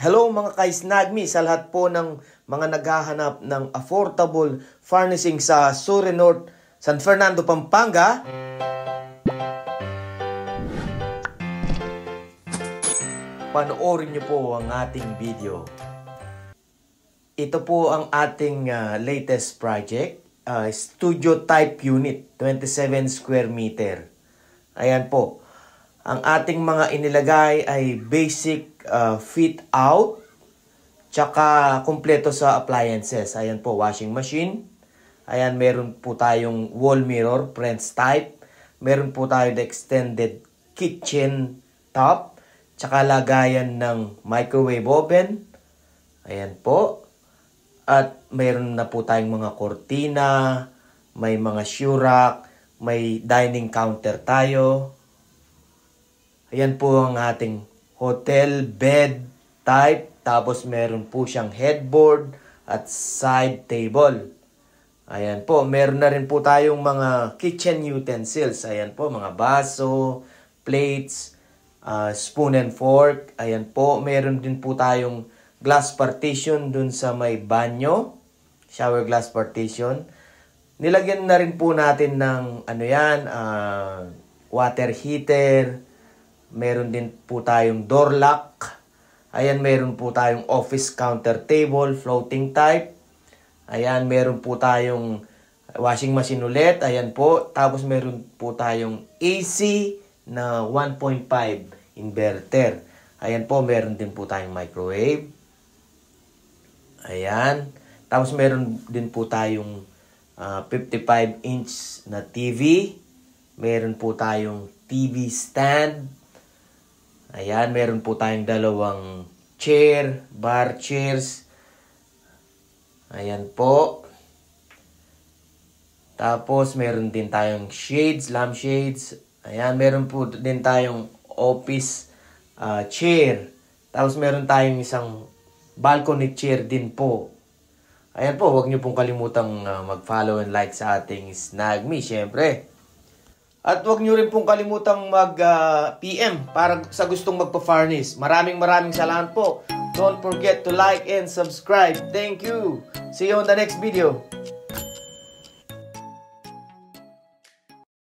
Hello mga ka-Snagme, sa lahat po ng mga naghahanap ng affordable furnishing sa Sur North, San Fernando, Pampanga. Panoorin niyo po ang ating video. Ito po ang ating latest project, studio type unit, 27 square meter. Ayan po. Ang ating mga inilagay ay basic fit out, tsaka kumpleto sa appliances. Ayan po, washing machine. Ayan, meron po tayong wall mirror, French type. Meron po tayong extended kitchen top, tsaka lagayan ng microwave oven. Ayan po. At meron na po tayong mga kortina, may mga shoe rack, may dining counter tayo. Ayan po ang ating hotel bed type. Tapos meron po siyang headboard at side table. Ayan po. Meron na rin po tayong mga kitchen utensils. Ayan po, mga baso, plates, spoon and fork. Ayan po. Meron din po tayong glass partition dun sa may banyo. Shower glass partition. Nilagyan na rin po natin ng water heater. Meron din po tayong door lock. Ayan, meron po tayong office counter table, floating type. Ayan, meron po tayong washing machine ulit. Ayan po. Tapos meron po tayong AC na 1.5 inverter. Ayan po, meron din po tayong microwave. Ayan. Tapos meron din po tayong 55-inch na TV. Meron po tayong TV stand. Ayan, meron po tayong dalawang chair, bar chairs. Ayan po. Tapos, meron din tayong shades, lampshades. Ayan, meron po din tayong office chair. Tapos, meron tayong isang balcony chair din po. Ayan po, huwag niyo pong kalimutang mag-follow and like sa ating Snagme, syempre. At huwag nyo rin pong kalimutang mag-PM para sa gustong magpa-furnish. Maraming salamat po. Don't forget to like and subscribe. Thank you. See you on the next video.